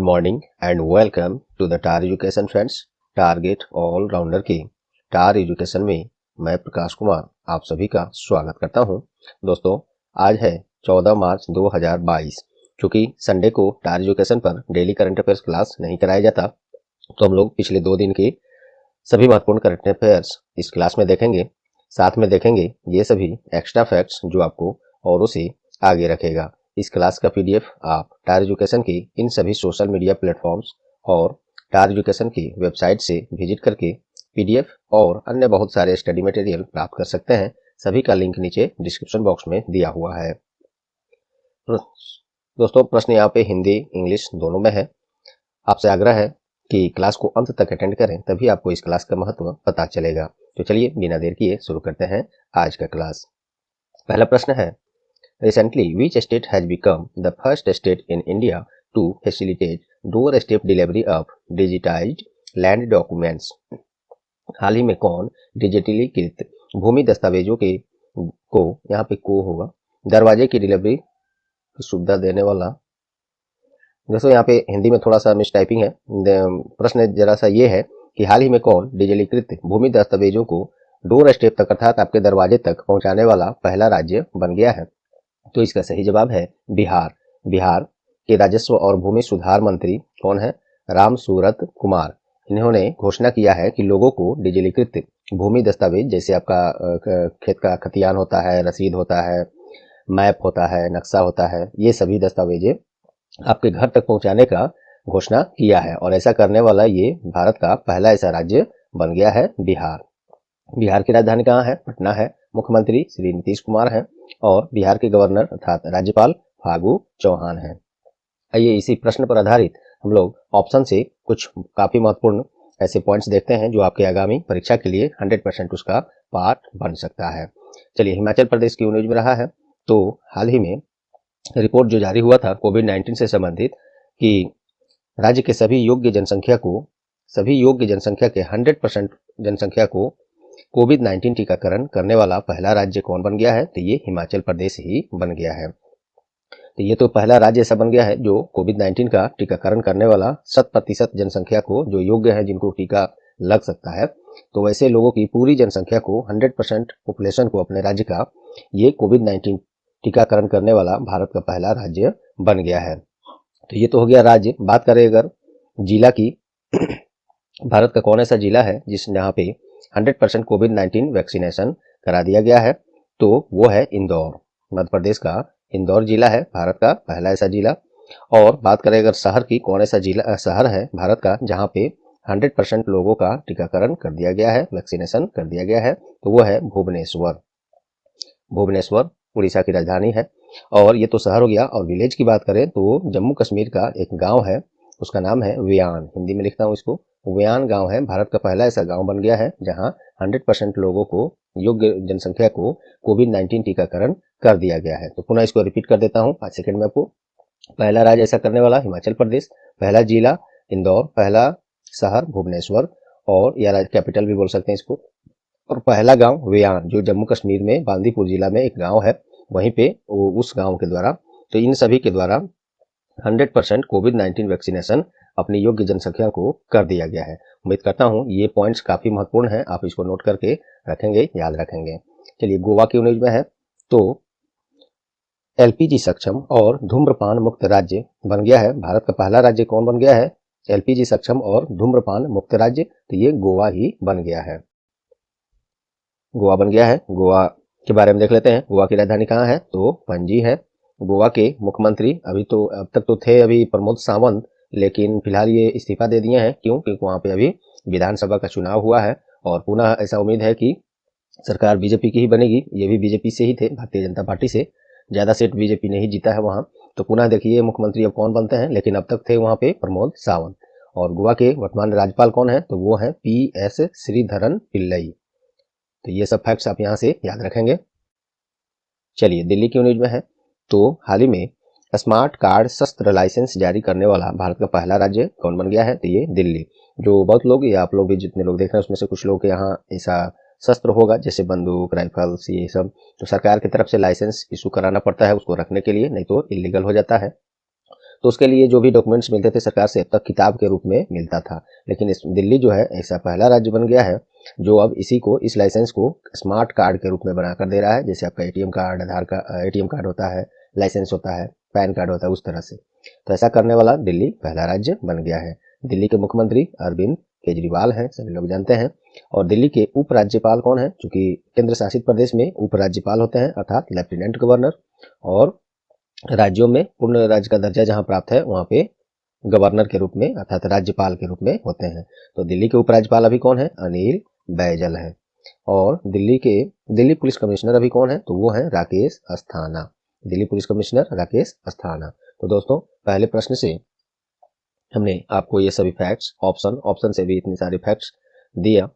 morning and welcome to the tar education friends. Target all rounder की टार education में मैं प्रकाश कुमार आप सभी का स्वागत करता हूं। दोस्तों, आज है 14 मार्च 2022। चूंकि संडे को टार एजुकेशन पर डेली करंट अफेयर्स क्लास नहीं कराया जाता, तो हम लोग पिछले 2 दिन के सभी महत्वपूर्ण करंट अफेयर्स इस क्लास में देखेंगे। साथ में देखेंगे ये सभी एक्स्ट्रा फैक्ट्स जो आपको औरों से आगे रखेगा। इस क्लास का पीडीएफ आप टार एजुकेशन की इन सभी सोशल मीडिया प्लेटफॉर्म्स और टार एजुकेशन की वेबसाइट से विजिट करके पीडीएफ और अन्य बहुत सारे स्टडी मटेरियल प्राप्त कर सकते हैं। सभी का लिंक नीचे डिस्क्रिप्शन बॉक्स में दिया हुआ है। दोस्तों, प्रश्न यहाँ पे हिंदी इंग्लिश दोनों में है। आपसे आग्रह है कि क्लास को अंत तक अटेंड करें, तभी आपको इस क्लास का महत्व पता चलेगा। तो चलिए बिना देर किए शुरू करते हैं आज का क्लास। पहला प्रश्न है, Recently, which state has become the first state in India to facilitate doorstep delivery of digitized land documents? हाल ही में कौन डिजिटलीकृत भूमि दस्तावेजों के को यहाँ पे को होगा दरवाजे की डिलीवरी की सुविधा देने वाला। दोस्तों, यहाँ पे हिंदी में थोड़ा सा मिस टाइपिंग है। प्रश्न जरा सा ये है कि हाल ही में कौन डिजिटलीकृत भूमि दस्तावेजों को डोर स्टेप तक अर्थात आपके दरवाजे तक पहुंचाने वाला पहला राज्य बन गया है। तो इसका सही जवाब है बिहार। बिहार के राजस्व और भूमि सुधार मंत्री कौन है? राम सूरत कुमार। इन्होंने घोषणा किया है कि लोगों को डिजिटलीकृत भूमि दस्तावेज, जैसे आपका खेत का खतियान होता है, रसीद होता है, मैप होता है, नक्शा होता है, ये सभी दस्तावेजें आपके घर तक पहुंचाने का घोषणा किया है। और ऐसा करने वाला ये भारत का पहला ऐसा राज्य बन गया है बिहार। बिहार की राजधानी कहाँ है? पटना है। मुख्यमंत्री श्री नीतीश कुमार हैं और बिहार के गवर्नर अर्थात राज्यपाल फागू चौहान हैं। आइए इसी प्रश्न पर आधारित हम लोग ऑप्शन से कुछ काफी महत्वपूर्ण ऐसे पॉइंट्स देखते हैं जो आपके आगामी परीक्षा के लिए 100% उसका पार्ट बन सकता है। चलिए, हिमाचल प्रदेश की न्यूज में रहा है तो हाल ही में रिपोर्ट जो जारी हुआ था कोविड-19 से संबंधित कि राज्य के सभी योग्य जनसंख्या के 100% जनसंख्या को कोविड-19 टीकाकरण करने वाला पहला राज्य कौन बन गया है? तो ये हिमाचल प्रदेश ही बन गया है। तो ये तो पहला राज्य ऐसा बन गया है जो कोविड-19 का टीकाकरण करने वाला 100% जनसंख्या को, जो योग्य है जिनको टीका लग सकता है, तो वैसे लोगों की पूरी जनसंख्या को 100% पॉपुलेशन को अपने राज्य का ये कोविड-19 टीकाकरण करने वाला भारत का पहला राज्य बन गया है। तो ये तो हो गया राज्य। बात करें अगर जिला की, भारत का कौन ऐसा जिला है जिस जहाँ पे 100% कोविड-19 वैक्सीनेशन करा दिया गया है? तो वो है इंदौर। मध्य प्रदेश का इंदौर जिला है भारत का पहला ऐसा जिला। और बात करें अगर शहर की, कौन ऐसा जिला शहर है भारत का जहां पे 100% लोगों का टीकाकरण कर दिया गया है, वैक्सीनेशन कर दिया गया है? तो वो है भुवनेश्वर। भुवनेश्वर उड़ीसा की राजधानी है। और ये तो शहर हो गया। और विलेज की बात करें तो जम्मू कश्मीर का एक गाँव है, उसका नाम है व्यान। हिंदी में लिखता हूँ इसको, व्यान गांव है। भारत का पहला ऐसा गांव बन गया है जहां 100% लोगों को, योग्य जनसंख्या को कोविड-19 टीकाकरण कर दिया गया है। तो पुनः इसको रिपीट कर देता हूं 5 सेकंड में आपको। पहला राज्य ऐसा करने वाला हिमाचल प्रदेश, पहला जिला इंदौर, पहला शहर भुवनेश्वर, और या राज्य कैपिटल भी बोल सकते हैं इसको, और पहला गाँव व्यान जो जम्मू कश्मीर में बांदीपुर जिला में एक गाँव है, वहीं पे उस गाँव के द्वारा, तो इन सभी के द्वारा 100% कोविड-19 वैक्सीनेशन अपनी योग्य जनसंख्या को कर दिया गया है। उम्मीद करता हूं ये पॉइंट्स काफी महत्वपूर्ण हैं, आप इसको नोट करके रखेंगे, याद रखेंगे। चलिए, गोवा की न्यूज में है तो एलपीजी सक्षम और धूम्रपान मुक्त राज्य बन गया है। भारत का पहला राज्य कौन बन गया है? एलपीजी सक्षम और धूम्रपान मुक्त राज्य, तो ये गोवा ही बन गया है। गोवा बन गया है। गोवा के बारे में देख लेते हैं। गोवा की राजधानी कहाँ है? तो पणजी है। गोवा के मुख्यमंत्री अब तक तो थे प्रमोद सावंत, लेकिन फिलहाल ये इस्तीफा दे दिए हैं। क्यों? क्योंकि वहां पे अभी विधानसभा का चुनाव हुआ है और पुनः ऐसा उम्मीद है कि सरकार बीजेपी की ही बनेगी। ये भी बीजेपी से ही थे, भारतीय जनता पार्टी से। ज्यादा सीट बीजेपी नहीं जीता है वहां, तो पुनः देखिए मुख्यमंत्री अब कौन बनते हैं। लेकिन अब तक थे वहां पे प्रमोद सावंत। और गोवा के वर्तमान राज्यपाल कौन है? तो वो है PS श्रीधरन पिल्लई। तो ये सब फैक्ट्स आप यहाँ से याद रखेंगे। चलिए, दिल्ली की न्यूज में है तो हाल ही में स्मार्ट कार्ड शस्त्र लाइसेंस जारी करने वाला भारत का पहला राज्य कौन बन गया है? तो ये दिल्ली। जो बहुत लोग, या आप लोग भी जितने लोग देख रहे हैं उसमें से कुछ लोग के यहाँ ऐसा शस्त्र होगा, जैसे बंदूक, राइफल्स, ये सब, तो सरकार की तरफ से लाइसेंस इशू कराना पड़ता है उसको रखने के लिए, नहीं तो इलीगल हो जाता है। तो उसके लिए जो भी डॉक्यूमेंट्स मिलते थे सरकार से, अब तक किताब के रूप में मिलता था। लेकिन इस दिल्ली जो है ऐसा पहला राज्य बन गया है जो अब इस लाइसेंस को स्मार्ट कार्ड के रूप में बनाकर दे रहा है। जैसे आपका एटीएम कार्ड, आधार का एटीएम कार्ड होता है, लाइसेंस होता है, पैन कार्ड होता है, उस तरह से। तो ऐसा करने वाला दिल्ली पहला राज्य बन गया है। दिल्ली के मुख्यमंत्री अरविंद केजरीवाल हैं, सभी लोग जानते हैं। और दिल्ली के उपराज्यपाल कौन है? चूंकि केंद्र शासित प्रदेश में उपराज्यपाल होते हैं अर्थात लेफ्टिनेंट गवर्नर, और राज्यों में पूर्ण राज्य का दर्जा जहां प्राप्त है वहां पे गवर्नर के रूप में अर्थात राज्यपाल के रूप में होते हैं। तो दिल्ली के उपराज्यपाल अभी कौन है? अनिल बैजल है। और दिल्ली पुलिस कमिश्नर अभी कौन है? तो वो है राकेश अस्थाना। Delhi police commissioner Rakesh Asthana. तो दोस्तों पहले प्रश्न से हमने आपको ये सभी फैक्ट्स ऑप्शन से भी इतने सारे फैक्ट्स दिया।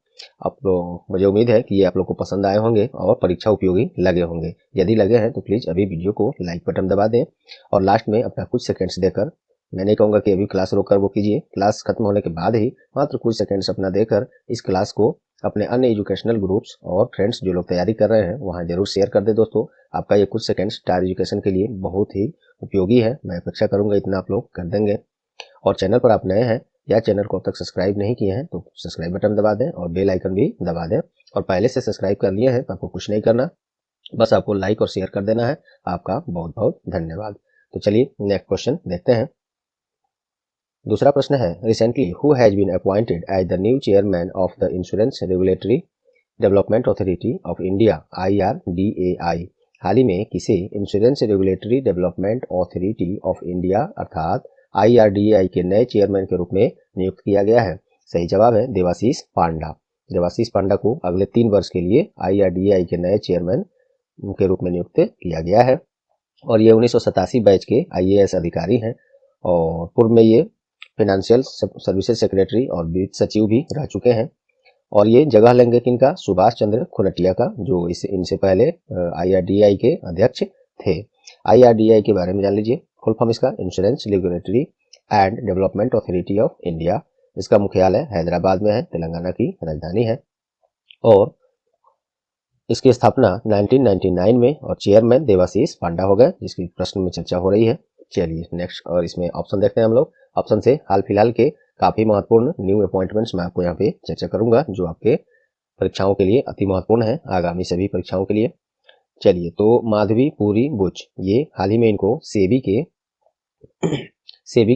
आप लोग, मुझे उम्मीद है कि ये आप लोग को पसंद आए होंगे और परीक्षा उपयोगी लगे होंगे। यदि लगे हैं तो प्लीज़ अभी वीडियो को लाइक बटन दबा दें और लास्ट में अपना कुछ सेकंड्स देकर, मैं नहीं कहूँगा कि अभी क्लास रोक कर वो कीजिए, क्लास खत्म होने के बाद ही मात्र कुछ सेकंड्स अपना देकर इस क्लास को अपने अन्य एजुकेशनल ग्रुप्स और फ्रेंड्स जो लोग तैयारी कर रहे हैं वहाँ जरूर शेयर कर दे। दोस्तों आपका ये कुछ सेकंड्स स्टार एजुकेशन के लिए बहुत ही उपयोगी है। मैं अपेक्षा करूँगा इतना आप लोग कर देंगे। और चैनल पर आप नए हैं या चैनल को अब तक सब्सक्राइब नहीं किए हैं तो सब्सक्राइब बटन दबा दें और बेल आइकन भी दबा दें। और पहले से सब्सक्राइब कर लिए हैं तो आपको कुछ नहीं करना, बस आपको लाइक और शेयर कर देना है। आपका बहुत बहुत धन्यवाद। तो चलिए नेक्स्ट क्वेश्चन देखते हैं। दूसरा प्रश्न है, recently who has been appointed as the new chairman of the insurance regulatory development authority of India IRDAI। हाल ही में किसे insurance regulatory development authority of India अर्थात IRDAI के नए चेयरमैन के रूप में नियुक्त किया गया है? सही जवाब है देवाशीष पांडा। देवाशीष पांडा को अगले 3 वर्ष के लिए IRDAI के नए चेयरमैन के रूप में नियुक्त किया गया है। और ये 1987 बैच के IAS अधिकारी हैं और पूर्व में ये फाइनेंशियल सर्विसेज सेक्रेटरी और वित्त सचिव भी रह चुके हैं। और ये जगह लेंगे किनका? सुभाष चंद्र खुलटिया का, जो इनसे पहले IRDAI के अध्यक्ष थे। IRDAI के बारे में जान लीजिए। फुल फॉर्म इसका insurance regulatory and development authority of India. इसका मुख्यालय हैदराबाद में है, तेलंगाना की राजधानी है। और इसकी स्थापना 1999 में और चेयरमैन देवाशीष पांडा हो गए, जिसकी प्रश्न में चर्चा हो रही है। चलिए नेक्स्ट, और इसमें ऑप्शन देखते हैं हम लोग। ऑप्शन से हाल फिलहाल के काफी महत्वपूर्ण न्यू अपॉइंटमेंट्स मैं आपको यहाँ पे चर्चा करूंगा जो आपके परीक्षाओं के लिए अति महत्वपूर्ण है, आगामी सभी परीक्षाओं के लिए। चलिए, तो माधवी पुरी बुच, ये हाल ही में इनको सेबी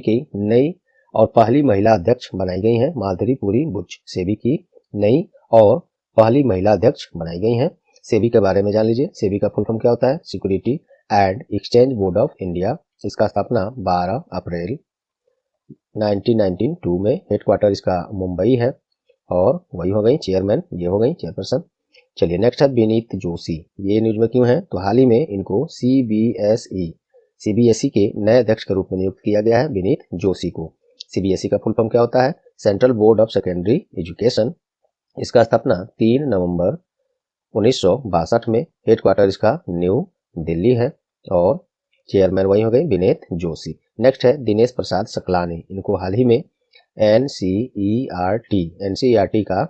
की नई और पहली महिला अध्यक्ष बनाई गई हैं। माधवी पुरी बुच सेबी की नई और पहली महिला अध्यक्ष बनाई गई हैं। सेबी के बारे में जान लीजिए। सेबी का फुल फॉर्म क्या होता है? Security and exchange board of India. इसका स्थापना 12 अप्रैल 1992 में, हेडक्वार्टर इसका मुंबई है। और वही हो गई चेयरमैन, ये हो गई चेयरपर्सन। चलिए नेक्स्ट है विनीत जोशी। ये न्यूज में क्यों है? तो हाल ही में इनको सीबीएसई के नए अध्यक्ष के रूप में नियुक्त किया गया है, विनीत जोशी को। सीबीएसई का फुल फॉर्म क्या होता है? Central board of secondary education. इसका स्थापना 3 नवंबर 1962 में, हेडक्वार्टर इसका न्यू दिल्ली है। और चेयरमैन वही हो गए विनीत जोशी। नेक्स्ट है दिनेश प्रसाद सकलानी। इनको हाल ही में एनसीईआरटी का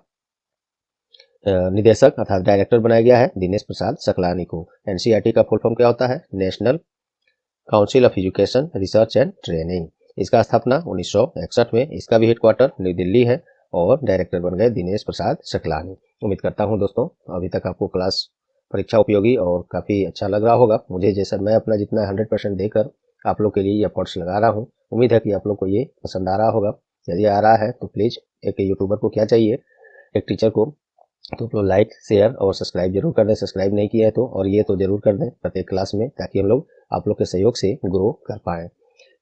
निदेशक अर्थात डायरेक्टर बनाया गया है, दिनेश प्रसाद सकलानी को। एनसीईआरटी का फुल फॉर्म क्या होता है? National council of education research and training. इसका स्थापना 1961 में, इसका भी हेडक्वार्टर न्यू दिल्ली है और डायरेक्टर बन गए दिनेश प्रसाद सकलानी। उम्मीद करता हूं दोस्तों अभी तक आपको क्लास परीक्षा उपयोगी और काफ़ी अच्छा लग रहा होगा। मुझे जैसा मैं अपना जितना 100% देकर आप लोग के लिए एफर्ट्स लगा रहा हूँ, उम्मीद है कि आप लोग को ये पसंद आ रहा होगा। यदि आ रहा है तो प्लीज़, एक यूट्यूबर को क्या चाहिए, एक टीचर को, तो आप लोग लाइक शेयर और सब्सक्राइब जरूर कर दें। सब्सक्राइब नहीं किया है तो, और ये तो जरूर कर दें प्रत्येक क्लास में, ताकि हम लोग आप लोग के सहयोग से ग्रो कर पाएँ।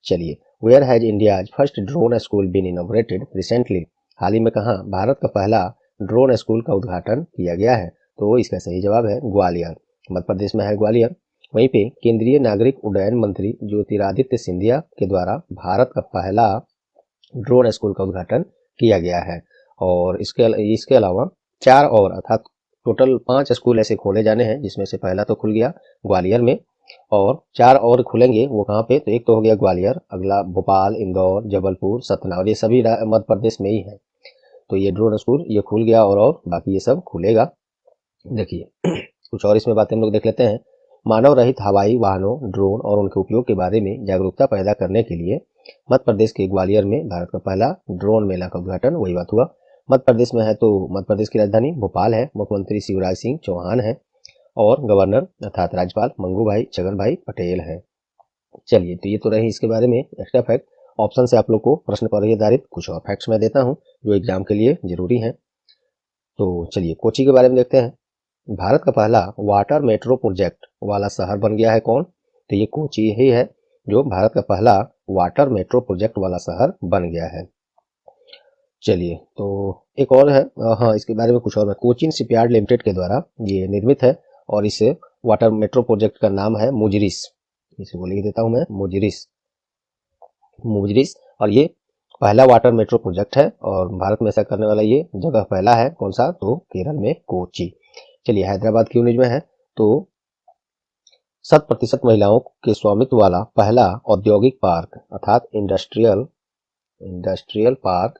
चलिए, where has India's first drone school been inaugurated recently. हाल ही में कहाँ भारत का पहला ड्रोन स्कूल का उद्घाटन किया गया है? तो इसका सही जवाब है ग्वालियर। मध्य प्रदेश में है ग्वालियर। वहीं पे केंद्रीय नागरिक उड्डयन मंत्री ज्योतिरादित्य सिंधिया के द्वारा भारत का पहला ड्रोन स्कूल का उद्घाटन किया गया है। और इसके अलावा 4 और अर्थात टोटल 5 स्कूल ऐसे खोले जाने हैं, जिसमें से पहला तो खुल गया ग्वालियर में और 4 और खुलेंगे। वो कहाँ पे? तो एक तो हो गया ग्वालियर, अगला भोपाल, इंदौर, जबलपुर, सतना, और ये सभी मध्य प्रदेश में ही है। तो ये ड्रोन स्कूल ये खुल गया और बाकी ये सब खुलेगा। देखिए कुछ और इसमें बातें हम लोग देख लेते हैं। मानव रहित हवाई वाहनों, ड्रोन और उनके उपयोग के बारे में जागरूकता पैदा करने के लिए मध्य प्रदेश के ग्वालियर में भारत का पहला ड्रोन मेला का उद्घाटन वही बात हुआ। मध्य प्रदेश में है तो मध्य प्रदेश की राजधानी भोपाल है, मुख्यमंत्री शिवराज सिंह चौहान है और गवर्नर अर्थात राज्यपाल मंगू भाई छगन भाई पटेल है। चलिए, तो ये तो रही इसके बारे में एक्स्ट्रा फैक्ट। ऑप्शन से आप लोग को प्रश्न पर आधारित कुछ और फैक्ट्स मैं देता हूँ जो एग्जाम के लिए जरूरी हैं। तो चलिए, कोची के बारे में देखते हैं। भारत का पहला वाटर मेट्रो प्रोजेक्ट वाला शहर बन गया है कौन? तो ये कोची ही है जो भारत का पहला वाटर मेट्रो प्रोजेक्ट वाला शहर बन गया है। चलिए, तो एक और है, हाँ इसके बारे में कुछ और है। कोचिन शिपयार्ड लिमिटेड के द्वारा ये निर्मित है और इस वाटर मेट्रो प्रोजेक्ट का नाम है मुजरिस। इसे बोल लिख देता हूं मैं, मुजरिस। मुजरिस, और ये पहला वाटर मेट्रो प्रोजेक्ट है और भारत में ऐसा करने वाला ये जगह पहला है। कौन सा? तो केरल में कोची। चलिए, हैदराबाद क्यों न्यूज में है तो 100% महिलाओं के स्वामित्व वाला पहला औद्योगिक पार्क अर्थात इंडस्ट्रियल पार्क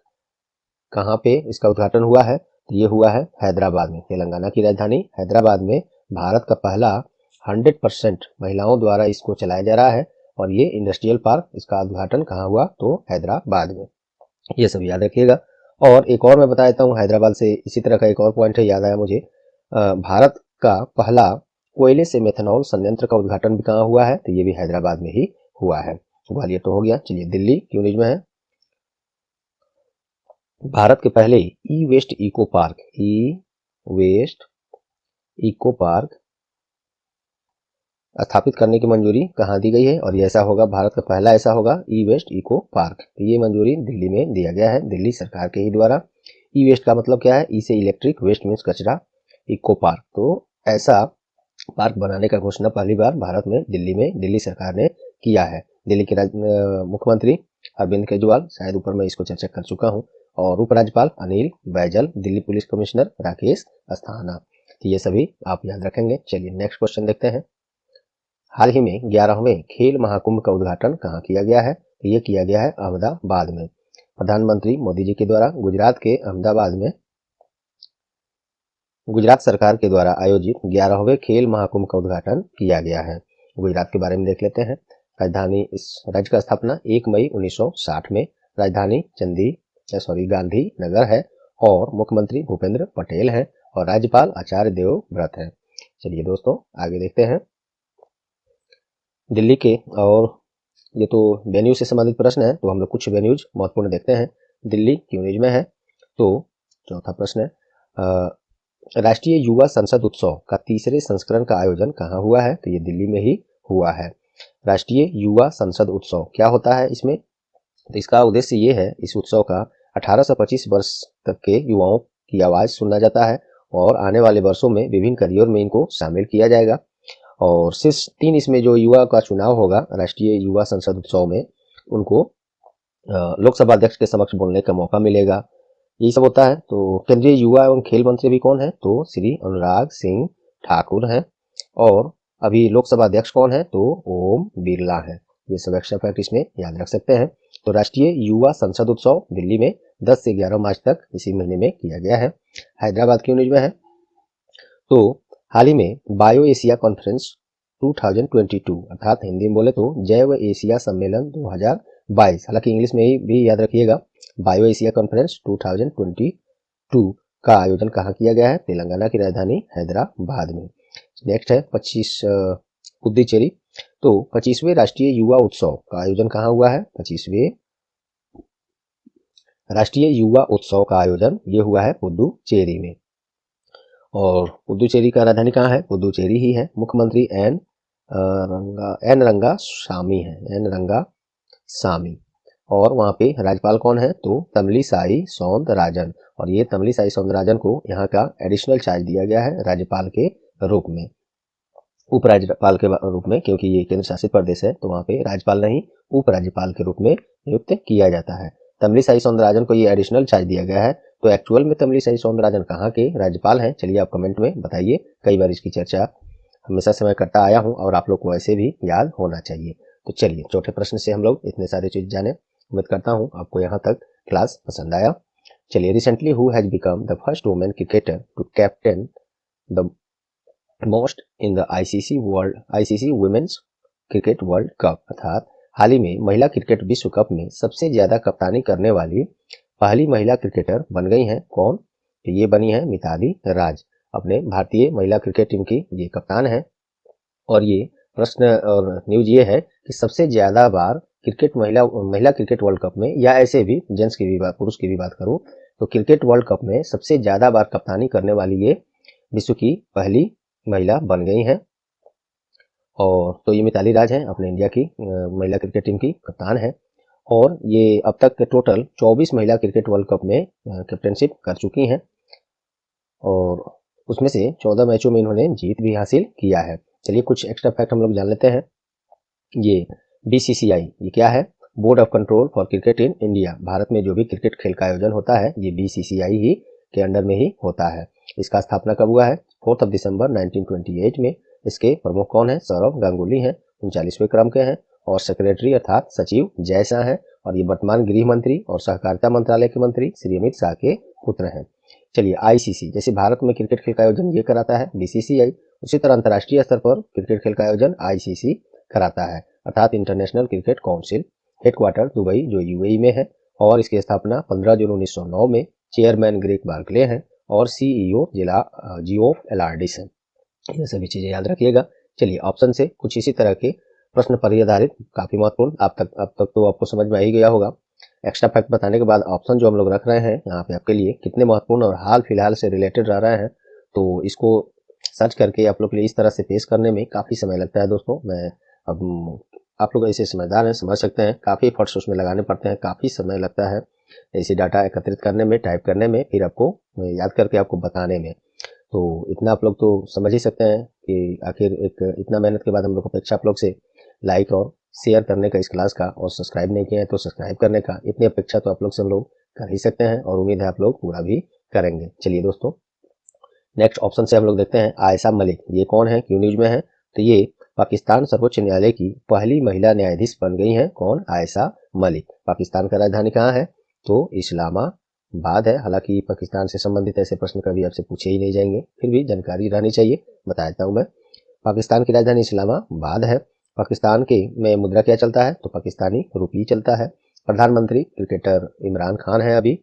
कहाँ पे इसका उद्घाटन हुआ है? तो ये हुआ है हैदराबाद में, तेलंगाना की राजधानी हैदराबाद में भारत का पहला 100% महिलाओं द्वारा इसको चलाया जा रहा है। और ये इंडस्ट्रियल पार्क, इसका उद्घाटन कहाँ हुआ? तो हैदराबाद में। ये सब याद रखिएगा। और एक और मैं बता देता हूँ हैदराबाद से इसी तरह का एक और पॉइंट है, याद आया मुझे। भारत का पहला कोयले से मेथनॉल संयंत्र का उद्घाटन भी कहाँ हुआ है? तो ये भी हैदराबाद में ही हुआ है। ग्वालियर तो हो गया। चलिए, दिल्ली क्यों न्यूज में है। भारत के पहले ई वेस्ट इको पार्क स्थापित करने की मंजूरी कहाँ दी गई है? और ये ऐसा होगा, भारत का पहला ऐसा होगा ई वेस्ट इको पार्क। तो ये मंजूरी दिल्ली में दिया गया है, दिल्ली सरकार के ही द्वारा। ई वेस्ट का मतलब क्या है? ई से इलेक्ट्रिक, वेस्ट मीन्स कचरा, इको पार्क। तो ऐसा पार्क बनाने का घोषणा पहली बार भारत में दिल्ली सरकार ने किया है। दिल्ली के मुख्यमंत्री अरविंद केजरीवाल, शायद ऊपर मैं इसको चर्चा कर चुका हूँ, और उपराज्यपाल अनिल बैजल, दिल्ली पुलिस कमिश्नर राकेश अस्थाना। तो ये सभी आप याद रखेंगे। चलिए, नेक्स्ट क्वेश्चन देखते हैं। हाल ही में 11वें खेल महाकुंभ का उद्घाटन कहाँ किया गया है? तो ये किया गया है अहमदाबाद में। प्रधानमंत्री मोदी जी के द्वारा गुजरात के अहमदाबाद में गुजरात सरकार के द्वारा आयोजित 11वें खेल महाकुंभ का उद्घाटन किया गया है। गुजरात के बारे में देख लेते हैं। राजधानी, इस राज्य का स्थापना 1 मई 1960 में राजधानी गांधी नगर है और मुख्यमंत्री भूपेंद्र पटेल है और राज्यपाल आचार्य देवव्रत है। चलिए दोस्तों, आगे देखते हैं दिल्ली के, और ये तो वेन्यू से संबंधित प्रश्न है तो हम लोग कुछ वेन्यूज महत्वपूर्ण देखते हैं। दिल्ली क्यों न्यूज में है तो चौथा प्रश्न है, राष्ट्रीय युवा संसद उत्सव का तीसरे संस्करण का आयोजन कहाँ हुआ है? तो ये दिल्ली में ही हुआ है। राष्ट्रीय युवा संसद उत्सव क्या होता है इसमें? तो इसका उद्देश्य ये है, इस उत्सव का 18 से 25 वर्ष तक के युवाओं की आवाज सुनना जाता है और आने वाले वर्षों में विभिन्न करियर में इनको शामिल किया जाएगा। और शीर्ष 3 इसमें जो युवा का चुनाव होगा राष्ट्रीय युवा संसद उत्सव में, उनको लोकसभा अध्यक्ष के समक्ष बोलने का मौका मिलेगा। यही सब होता है। तो केंद्रीय युवा एवं खेल मंत्री भी कौन है? तो श्री अनुराग सिंह ठाकुर हैं। और अभी लोकसभा अध्यक्ष कौन है? तो ओम बिरला है। ये सब एक्स्ट्रा फैक्ट इसमें याद रख सकते हैं। तो राष्ट्रीय युवा संसद उत्सव दिल्ली में 10 से 11 मार्च तक इसी महीने में किया गया है। हैदराबाद क्यों न्यूज में है तो हाल ही में बायो एशिया कॉन्फ्रेंस 2022 अर्थात हिंदी में बोले तो जैव एशिया सम्मेलन 2022, हालांकि इंग्लिश में ही भी याद रखिएगा, बायो एशिया कॉन्फ्रेंस 2022 का आयोजन कहाँ किया गया है? तेलंगाना की राजधानी हैदराबाद में। नेक्स्ट है 25 पुदुचेरी। तो 25वें राष्ट्रीय युवा उत्सव का आयोजन कहाँ हुआ है? 25वें राष्ट्रीय युवा उत्सव का आयोजन ये हुआ है पुदुचेरी में। और पुदुचेरी का राजधानी कहाँ है? पुदुचेरी ही है। मुख्यमंत्री एन रंगासामी, और वहाँ पे राज्यपाल कौन है? तो तमिलिसाई सौंदरराजन। और ये तमिलिसाई सौंदरराजन को यहाँ का एडिशनल चार्ज दिया गया है राज्यपाल के रूप में, उपराज्यपाल के रूप में, क्योंकि ये केंद्र शासित प्रदेश है तो वहाँ पे राज्यपाल नहीं उपराज्यपाल के रूप में नियुक्त किया जाता है। तमिलिसाई सौंदरराजन को ये एडिशनल चार्ज दिया गया है। तो एक्चुअल में तमिलिसाई सौंदरराजन कहाँ के राज्यपाल हैं? चलिए आप कमेंट में बताइए। कई बार इसकी चर्चा हमेशा से मैं करता आया हूँ और आप लोग को ऐसे भी याद होना चाहिए। तो चलिए, चौथे प्रश्न से हम लोग इतने सारे चीज जाने। उम्मीद करता हूँ आपको यहाँ तक क्लास पसंद आया। चलिए, recently who has become the first women cricketer to captain the most in the ICC women's cricket world cup, अर्थात हाल ही में महिला क्रिकेट विश्व कप में सबसे ज्यादा कप्तानी करने वाली पहली महिला क्रिकेटर बन गई हैं कौन? तो ये बनी है मिताली राज, अपने भारतीय महिला क्रिकेट टीम की ये कप्तान है। और ये प्रश्न और न्यूज ये है कि सबसे ज्यादा बार क्रिकेट महिला क्रिकेट वर्ल्ड कप में, या ऐसे भी जेंट्स की भी बात, पुरुष की भी बात करूं तो क्रिकेट वर्ल्ड कप में सबसे ज्यादा बार कप्तानी करने वाली ये विश्व की पहली महिला बन गई हैं। और तो ये मिताली राज हैं, अपने इंडिया की महिला क्रिकेट टीम की कप्तान है। और ये अब तक टोटल 24 महिला क्रिकेट वर्ल्ड कप में कैप्टनशिप कर चुकी हैं और उसमें से 14 मैचों में इन्होंने जीत भी हासिल किया है। चलिए कुछ एक्स्ट्रा फैक्ट हम लोग जान लेते हैं। ये बीसीसीआई ये क्या है? Board of control for cricket in India. Bharat में जो भी क्रिकेट खेल का आयोजन होता है ये बीसीसीआई ही के अंडर में ही होता है। इसका स्थापना कब हुआ है? 4 दिसंबर 1928 में। इसके प्रमुख कौन है? सौरव गांगुली हैं, 39वें क्रम के हैं। और सेक्रेटरी अर्थात सचिव जय शाह हैं। और ये वर्तमान गृह मंत्री और सहकारिता मंत्रालय के मंत्री श्री अमित शाह के पुत्र हैं। चलिए आईसीसी, जैसे भारत में क्रिकेट खेल का आयोजन ये कराता है बीसीसीआई, उसी तरह अंतर्राष्ट्रीय स्तर पर क्रिकेट खेल का आयोजन आईसीसी कराता है, अर्थात international cricket council. Headquarter Dubai जो यूएई में है और इसकी स्थापना 15 जून 1909 में। चेयरमैन ग्रेग बार्कले हैं और सीईओ जियोफ एलार्डिस हैं। ये सभी चीजें याद रखिएगा। चलिए ऑप्शन से कुछ इसी तरह के प्रश्न पर आधारित काफी महत्वपूर्ण, अब तक तो आपको समझ में आ ही गया होगा। एक्स्ट्रा फैक्ट बताने के बाद ऑप्शन जो हम लोग रख रहे हैं यहाँ पे आपके लिए कितने महत्वपूर्ण और हाल फिलहाल से रिलेटेड रह रहे हैं, तो इसको सर्च करके आप लोग के लिए इस तरह से पेश करने में काफी समय लगता है दोस्तों। मैं अब आप लोग ऐसे समझदार हैं, समझ सकते हैं, काफी एफर्ट्स उसमें लगाने पड़ते हैं, काफी समय लगता है ऐसे डाटा एकत्रित करने में, टाइप करने में, फिर आपको याद करके आपको बताने में। तो इतना आप लोग तो समझ ही सकते हैं कि आखिर एक इतना मेहनत के बाद हम लोग अपेक्षा आप लोग से लाइक और शेयर करने का इस क्लास का, और सब्सक्राइब नहीं किया है तो सब्सक्राइब करने का, इतनी अपेक्षा तो आप लोग से हम लोग कर ही सकते हैं और उम्मीद है आप लोग पूरा भी करेंगे। चलिए दोस्तों नेक्स्ट ऑप्शन से हम लोग देखते हैं आयशा मलिक, ये कौन है, क्यों न्यूज में है? तो ये पाकिस्तान सर्वोच्च न्यायालय की पहली महिला न्यायाधीश बन गई हैं। कौन? आयशा मलिक। पाकिस्तान का राजधानी कहाँ है? तो इस्लामाबाद है। हालांकि पाकिस्तान से संबंधित ऐसे प्रश्न कभी आपसे पूछे ही नहीं जाएंगे, फिर भी जानकारी रहनी चाहिए, बता देता हूँ मैं। पाकिस्तान की राजधानी इस्लामाबाद है। पाकिस्तान के में मुद्रा क्या चलता है? तो पाकिस्तानी रुपी चलता है। प्रधानमंत्री क्रिकेटर इमरान खान है अभी,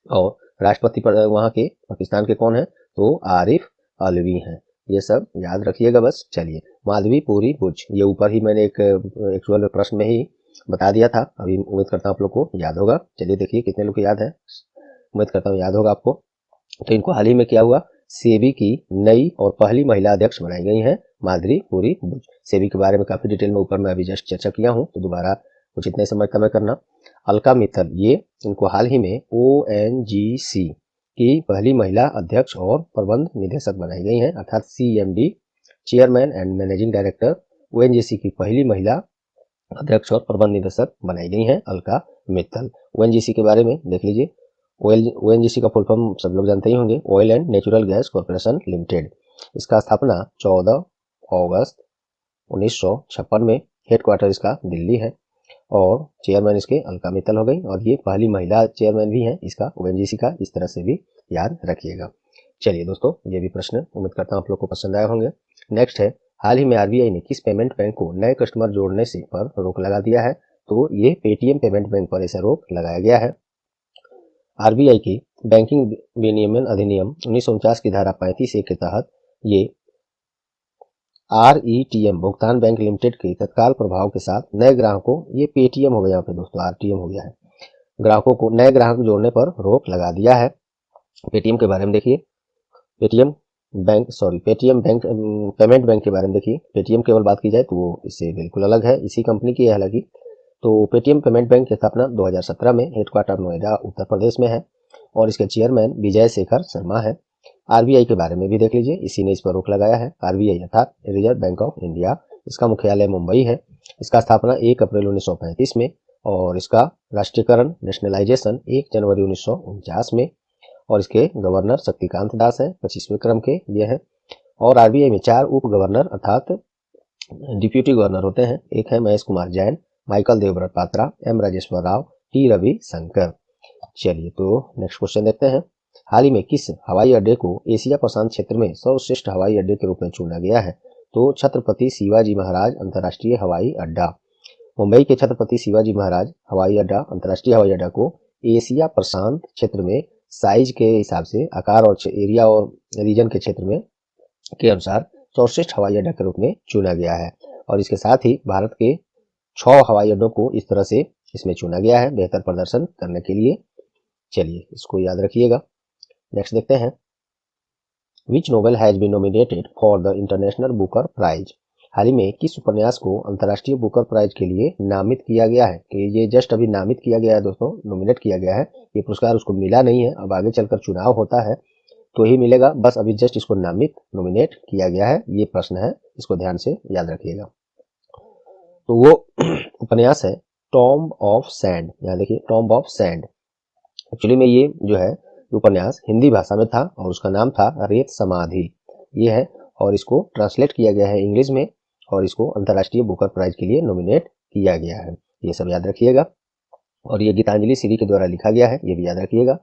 और राष्ट्रपति वहाँ के पाकिस्तान के कौन है? तो आरिफ अलवी हैं। ये सब याद रखिएगा बस। चलिए माधवीपुरी बुर्ज, ये ऊपर ही मैंने एक एक्चुअल प्रश्न में ही बता दिया था, अभी उम्मीद करता हूँ आप लोग को याद होगा। चलिए देखिए कितने लोग को याद है, उम्मीद करता हूँ याद होगा आपको। तो इनको हाल ही में क्या हुआ? सेबी की नई और पहली महिला अध्यक्ष बनाई गई हैं माधवीपुरी बुर्ज। सेबी के बारे में काफी डिटेल में ऊपर मैं अभी जस्ट चर्चा किया हूँ, तो दोबारा कुछ इतने समय कम करना। अलका मित्तल, ये इनको हाल ही में ओएनजीसी की पहली महिला अध्यक्ष और प्रबंध निदेशक बनाई गई हैं, अर्थात CMD, chairman and managing director. ONGC की पहली महिला अध्यक्ष और प्रबंध निदेशक बनाई गई हैं अलका मित्तल। ओएनजीसी के बारे में देख लीजिए। ओएनजीसी का फुल फॉर्म सब लोग जानते ही होंगे, oil and natural gas corporation limited. इसका स्थापना 14 अगस्त 1956 में। हेडक्वार्टर इसका दिल्ली है और चेयरमैन इसके अलका मित्तल हो गई, और ये पहली महिला चेयरमैन भी हैं इसका ओएनजीसी का, इस तरह से भी याद रखिएगा। चलिए दोस्तों ये भी प्रश्न उम्मीद करता हूँ आप लोग को पसंद आए होंगे। नेक्स्ट है, हाल ही में आरबीआई ने किस पेमेंट बैंक को नए कस्टमर जोड़ने से पर रोक लगा दिया है? तो ये पेटीएम पेमेंट बैंक पर ऐसा रोक लगाया गया है। आरबीआई की बैंकिंग विनियमन अधिनियम 1949 की धारा 35A के तहत ये आरईटीएम भुगतान बैंक लिमिटेड के तत्काल प्रभाव के साथ नए ग्राहकों, ये पेटीएम हो गया यहाँ पे दोस्तों, आरटीएम हो गया है, ग्राहकों को नए ग्राहक जोड़ने पर रोक लगा दिया है। पेटीएम के बारे में देखिए, पेटीएम बैंक पेमेंट बैंक के बारे में देखिए। पेटीएम केवल बात की जाए तो वो इससे बिल्कुल अलग है, इसी कंपनी की है हालांकि। तो पेटीएम पेमेंट बैंक की स्थापना 2017 में, हेडक्वार्टर नोएडा उत्तर प्रदेश में है और इसके चेयरमैन विजय शेखर शर्मा है। आरबीआई के बारे में भी देख लीजिए, इसी ने इस पर रोक लगाया है। आरबीआई अर्थात रिजर्व बैंक ऑफ इंडिया, इसका मुख्यालय मुंबई है। इसका स्थापना 1 अप्रैल 1935 में और इसका राष्ट्रीयकरण नेशनलाइजेशन 1 जनवरी 1949 में, और इसके गवर्नर शक्तिकांत दास हैं, 25वें क्रम के ये हैं। और आरबीआई में 4 उप गवर्नर अर्थात डिप्यूटी गवर्नर होते हैं। एक है Mahesh Kumar Jain, Michael Debabrata Patra, M Rajeshwar Rao, T Ravi Shankar. चलिए तो नेक्स्ट क्वेश्चन देखते हैं। हाल ही में किस हवाई अड्डे को एशिया प्रशांत क्षेत्र में सर्वश्रेष्ठ हवाई अड्डे के रूप में चुना गया है? तो छत्रपति शिवाजी महाराज अंतर्राष्ट्रीय हवाई अड्डा। मुंबई के छत्रपति शिवाजी महाराज हवाई अड्डा अंतर्राष्ट्रीय हवाई अड्डा को एशिया प्रशांत क्षेत्र में साइज के हिसाब से, आकार और एरिया और रीजन के क्षेत्र में के अनुसार सर्वश्रेष्ठ हवाई अड्डा के रूप में चुना गया है। और इसके साथ ही भारत के 6 हवाई अड्डों को इस तरह से इसमें चुना गया है बेहतर प्रदर्शन करने के लिए। चलिए इसको याद रखिएगा। नेक्स्ट देखते हैं, which novel has been nominated for the International Booker Prize. हाल ही में किस उपन्यास को अंतर्राष्ट्रीय बुकर प्राइज के लिए नामित किया गया है? कि ये जस्ट अभी नामित किया गया है दोस्तों, नॉमिनेट किया गया है। ये पुरस्कार उसको मिला नहीं है, अब आगे चलकर चुनाव होता है तो ही मिलेगा। बस अभी जस्ट इसको नॉमिनेट किया गया है। ये प्रश्न है, इसको ध्यान से याद रखिएगा। तो वो उपन्यास है टॉम्ब ऑफ सैंड। यहाँ देखिए टॉम्ब ऑफ सैंड। एक्चुअली में ये जो है उपन्यास हिंदी भाषा में था और उसका नाम था रेत समाधि। ये है और इसको ट्रांसलेट किया गया है इंग्लिश में और इसको अंतर्राष्ट्रीय बुकर प्राइज के लिए नॉमिनेट किया गया है। ये सब याद रखिएगा। और ये गीतांजलि श्री के द्वारा लिखा गया है, ये भी याद रखिएगा।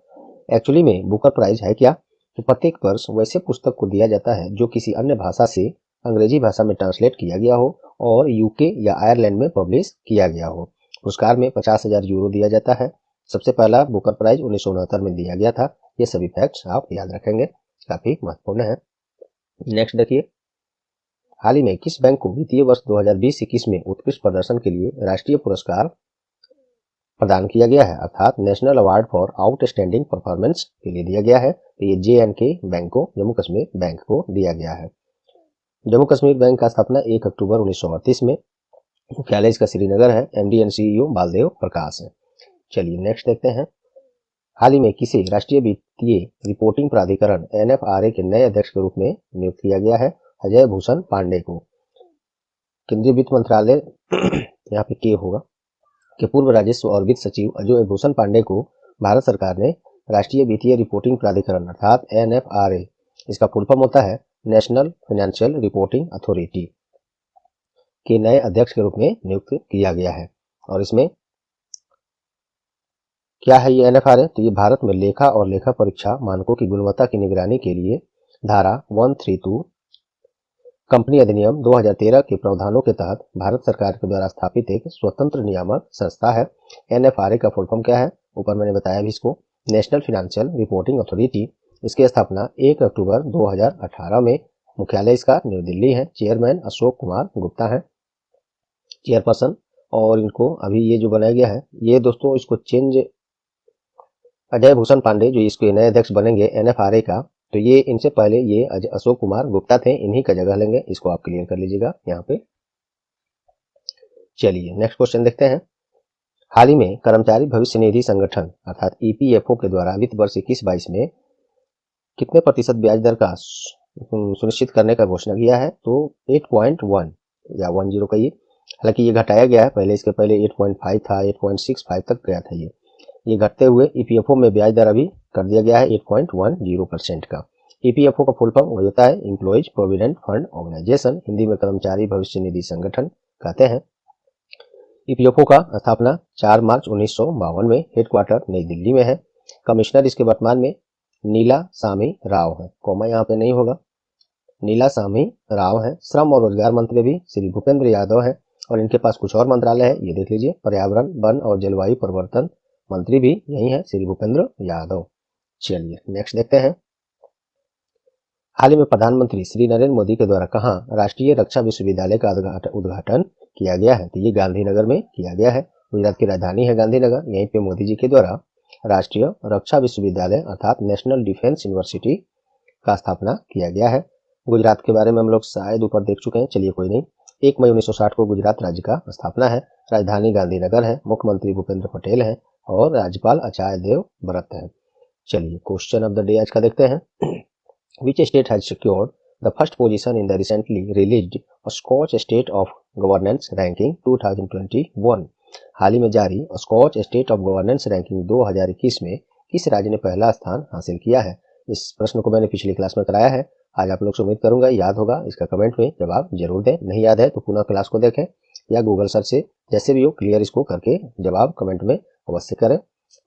एक्चुअली में बुकर प्राइज है क्या? तो प्रत्येक वर्ष वैसे पुस्तक को दिया जाता है जो किसी अन्य भाषा से अंग्रेजी भाषा में ट्रांसलेट किया गया हो और यूके या आयरलैंड में पब्लिश किया गया हो। पुरस्कार में 50,000 यूरो दिया जाता है। सबसे पहला बुकर प्राइज 1969 में दिया गया था। ये सभी फैक्ट्स आप याद रखेंगे, काफी महत्वपूर्ण है। नेक्स्ट देखिए, हाल ही में किस बैंक को वित्तीय वर्ष 2020-21 में उत्कृष्ट प्रदर्शन के लिए राष्ट्रीय पुरस्कार प्रदान किया गया है, अर्थात national award for outstanding performance के लिए दिया गया है? तो ये JNK बैंक को, जम्मू कश्मीर बैंक को दिया गया है। जम्मू कश्मीर बैंक का स्थापना 1 अक्टूबर 1938 में। मुख्यालय इसका श्रीनगर है। MD and CEO बालदेव प्रकाश है। चलिए नेक्स्ट देखते हैं, हाल ही में किसे राष्ट्रीय वित्तीय रिपोर्टिंग प्राधिकरण NFRA के नए अध्यक्ष के रूप में नियुक्त किया गया है? अजय भूषण पांडे को। केंद्रीय वित्त मंत्रालय यहाँ पे के होगा के पूर्व राजस्व और वित्त सचिव अजय भूषण पांडे को भारत सरकार ने राष्ट्रीय वित्तीय रिपोर्टिंग प्राधिकरण अर्थात NFRA, इसका फुल फॉर्म होता है नेशनल फाइनेंशियल रिपोर्टिंग अथॉरिटी, के नए अध्यक्ष के रूप में नियुक्त किया गया है। और इसमें क्या है ये NFRA? तो ये भारत में लेखा और लेखा परीक्षा मानकों की गुणवत्ता की निगरानी के लिए धारा 132 कंपनी अधिनियम 2013 के प्रावधानों के तहत भारत सरकार के द्वारा स्थापित एक स्वतंत्र नियामक संस्था है। NFRA का फुल फॉर्म क्या है? ऊपर मैंने बताया भी इसको, नेशनल फाइनेंशियल रिपोर्टिंग अथॉरिटी। इसकी स्थापना 1 अक्टूबर 2018 में। मुख्यालय इसका न्यू दिल्ली है। चेयरमैन अशोक कुमार गुप्ता है चेयरपर्सन। और इनको अभी ये जो बनाया गया है, ये दोस्तों इसको चेंज, अजय भूषण पांडे जो इसके नए अध्यक्ष बनेंगे NFRA का, तो ये इनसे पहले ये अशोक कुमार गुप्ता थे, इन्हीं का जगह लेंगे। इसको आप क्लियर कर लीजिएगा यहाँ पे। चलिए नेक्स्ट क्वेश्चन देखते हैं, हाल ही में कर्मचारी भविष्य निधि संगठन अर्थात EPFO के द्वारा वित्त वर्ष 21-22 में कितने प्रतिशत ब्याज दर का सुनिश्चित करने का घोषणा किया है? तो 8.1 या 10 कहिए। हालांकि ये घटाया गया है, पहले इसके पहले 8.5 था, 8.65 तक गया था। ये घटते हुए EPFO में ब्याज दर अभी कर दिया गया है 8.10% का। EPFO का फुल फॉर्म होता है employees provident fund organisation, Hindi में कर्मचारी भविष्य निधि संगठन कहते हैं। EPFO का स्थापना 4 मार्च 1952 में, हेडक्वार्टर नई दिल्ली में है। कमिश्नर इसके वर्तमान में नीला सामी राव है, कोमा यहाँ पे नहीं होगा, नीला सामी राव है। श्रम और रोजगार मंत्री भी श्री भूपेंद्र यादव है और इनके पास कुछ और मंत्रालय है, ये देख लीजिए। पर्यावरण, वन और जलवायु परिवर्तन मंत्री भी यही है, श्री भूपेंद्र यादव। चलिए नेक्स्ट देखते हैं, हाल ही में प्रधानमंत्री श्री नरेंद्र मोदी के द्वारा कहां राष्ट्रीय रक्षा विश्वविद्यालय का उद्घाटन किया गया है? तो ये गांधीनगर में किया गया है। गुजरात की राजधानी है गांधीनगर। यहीं पे मोदी जी के द्वारा राष्ट्रीय रक्षा विश्वविद्यालय अर्थात नेशनल डिफेंस यूनिवर्सिटी का स्थापना किया गया है। गुजरात के बारे में हम लोग शायद ऊपर देख चुके हैं, चलिए कोई नहीं। 1 मई 1960 को गुजरात राज्य का स्थापना है। राजधानी गांधीनगर है। मुख्यमंत्री भूपेंद्र पटेल है और राज्यपाल आचार्य देवव्रत है। चलिए क्वेश्चन ऑफ द डे आज का देखते हैं, which state has secured the first position in the recently released Skoch state of governance ranking 2021। हाल ही में जारी Skoch state of governance ranking 2021 में किस राज्य ने पहला स्थान हासिल किया है? इस प्रश्न को मैंने पिछली क्लास में कराया है। आज आप लोग से उम्मीद करूंगा याद होगा। इसका कमेंट में जवाब जरूर दें। नहीं याद है तो पुनः क्लास को देखें या गूगल सर्च से, जैसे भी हो क्लियर इसको करके जवाब कमेंट में अवश्य करें।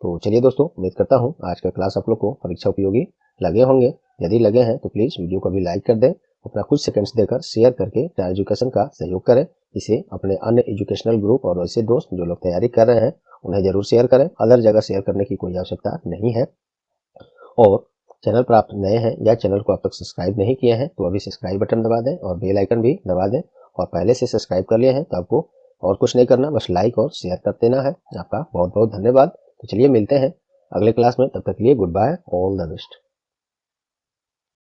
तो चलिए दोस्तों, उम्मीद करता हूँ आज का क्लास आप लोग को परीक्षा उपयोगी लगे होंगे। यदि लगे हैं तो प्लीज़ वीडियो को भी लाइक कर दें, अपना कुछ सेकंड्स देकर शेयर करके टायर एजुकेशन का सहयोग करें। इसे अपने अन्य एजुकेशनल ग्रुप और वैसे दोस्त जो लोग तैयारी कर रहे हैं उन्हें ज़रूर शेयर करें। अदर जगह शेयर करने की कोई आवश्यकता नहीं है। और चैनल पर आप नए हैं या चैनल को आप तक सब्सक्राइब नहीं किए हैं तो अभी सब्सक्राइब बटन दबा दें और बेल आइकन भी दबा दें। और पहले से सब्सक्राइब कर लिए हैं तो आपको और कुछ नहीं करना, बस लाइक और शेयर कर देना है। आपका बहुत बहुत धन्यवाद। तो चलिए मिलते हैं अगले क्लास में, तब तक के लिए goodbye, all the best.